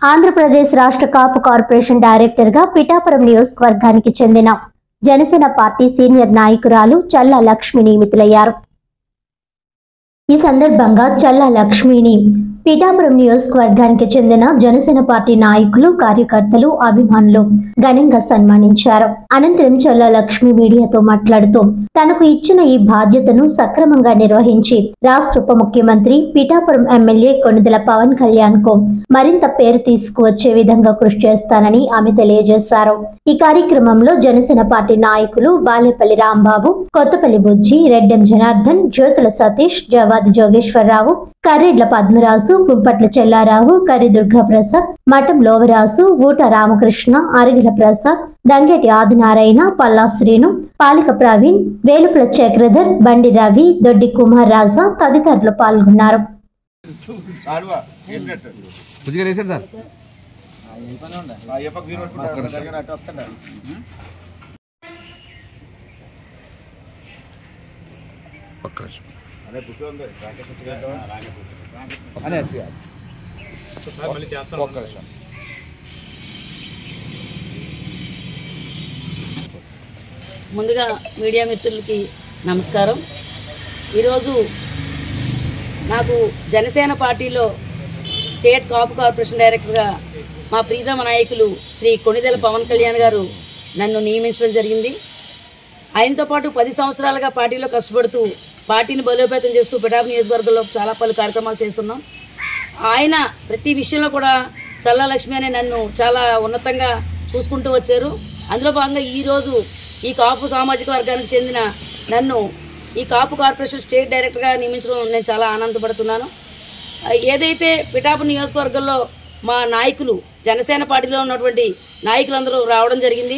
ఆంధ్రప్రదేశ్ రాష్ట్ర కాపు corporation director గా పిఠాపురం నియోజకవర్గానికి చెందిన జనసేన పార్టీ సీనియర్ నాయకురాలు చల్లా లక్ష్మి నియమితులయ్యారు. ఈ సందర్భంగా చల్లా లక్ష్మిని పిఠాపురం నియోజకవర్గానికి చెందిన జనసేన పార్టీ నాయకులు, కార్యకర్తలు, అభిమానులు ఘనంగా సన్మానించారు. అనంతరం చల్లా లక్ష్మి మీడియాతో మాట్లాడుతూ తనకు ఇచ్చిన ఈ బాధ్యతను సక్రమంగా నిర్వహించి రాష్ట్ర ఉప ముఖ్యమంత్రి, పిఠాపురం ఎమ్మెల్యే కొణిదెల పవన్ కళ్యాణ్ కు మరింత పేరు తీసుకువచ్చే విధంగా కృషి చేస్తానని ఆమె తెలియజేశారు. ఈ కార్యక్రమంలో జనసేన పార్టీ నాయకులు బాలేపల్లి రాంబాబు, కొత్తపల్లి బుజ్జి, రెడ్డెం జనార్దన్, జ్యోతుల సతీష్, జవాది జోగేశ్వరరావు, కర్రెడ్ల పద్మరాజు, కుంపట్ల చెల్లారావు, కరి దుర్గాప్రసాద్, మఠం లోవరాజు, ఊట రామకృష్ణ, అరిగిల ప్రసాద్, దంగేటి ఆదినారాయణ, పల్లా శ్రీను, పాలిక ప్రవీణ్, వేలుపుల చక్రధర్, బండి రవి, దొడ్డి కుమార్ రాజా తదితరులు పాల్గొన్నారు. ముందుగా మీడియా మిత్రులకి నమస్కారం. ఈరోజు నాకు జనసేన పార్టీలో స్టేట్ కాపు కార్పొరేషన్ డైరెక్టర్గా మా ప్రీతమ నాయకులు శ్రీ కొణిదెల పవన్ కళ్యాణ్ గారు నన్ను నియమించడం జరిగింది. ఆయనతో పాటు 10 సంవత్సరాలుగా పార్టీలో కష్టపడుతూ పార్టీని బలోపేతం చేస్తూ పిఠాపురం నియోజకవర్గంలో చాలా పలు కార్యక్రమాలు చేస్తున్నాం. ఆయన ప్రతి విషయంలో కూడా చల్లా లక్ష్మి అనే నన్ను చాలా ఉన్నతంగా చూసుకుంటూ వచ్చారు. అందులో భాగంగా ఈరోజు ఈ కాపు సామాజిక వర్గానికి చెందిన నన్ను ఈ కాపు కార్పొరేషన్ స్టేట్ డైరెక్టర్గా నియమించడం నేను చాలా ఆనందపడుతున్నాను. ఏదైతే పిఠాపురం నియోజకవర్గంలో మా నాయకులు, జనసేన పార్టీలో ఉన్నటువంటి నాయకులందరూ రావడం జరిగింది.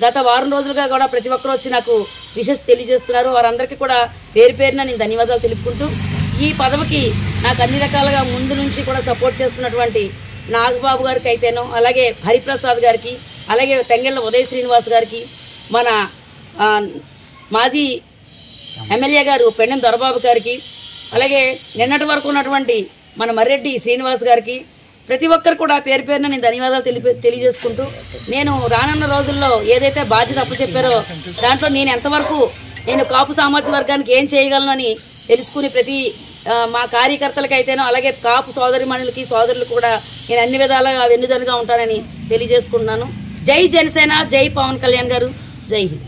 గత వారం రోజులుగా కూడా ప్రతి ఒక్కరు వచ్చి నాకు విషెస్ తెలియజేస్తున్నారు. వారందరికీ కూడా పేరు పేరున నేను ధన్యవాదాలు తెలుపుకుంటూ, ఈ పదవికి నాకు అన్ని రకాలుగా ముందు నుంచి కూడా సపోర్ట్ చేస్తున్నటువంటి నాగబాబు గారికి అయితేనో, అలాగే హరిప్రసాద్ గారికి, అలాగే తెంగెళ్ళ ఉదయ్ శ్రీనివాస్ గారికి, మన మాజీ ఎమ్మెల్యే గారు పెండెం దొరబాబు గారికి, అలాగే నిన్నటి వరకు ఉన్నటువంటి మన మర్రెడ్డి శ్రీనివాస్ గారికి, ప్రతి ఒక్కరు కూడా పేరు పేరున నేను ధన్యవాదాలు తెలియజేసుకుంటూ, నేను రానున్న రోజుల్లో ఏదైతే బాధ్యత అప్పచెప్పారో దాంట్లో నేను ఎంతవరకు నేను కాపు సామాజిక వర్గానికి ఏం చేయగలను అని తెలుసుకుని ప్రతి మా కార్యకర్తలకి అయితేనో, అలాగే కాపు సోదరిమణులకి, సోదరులకు కూడా నేను అన్ని విధాలుగా వెన్నుదన్నుగా ఉంటానని తెలియజేసుకుంటున్నాను. జై జనసేన, జై పవన్ కళ్యాణ్ గారు, జై హింద్.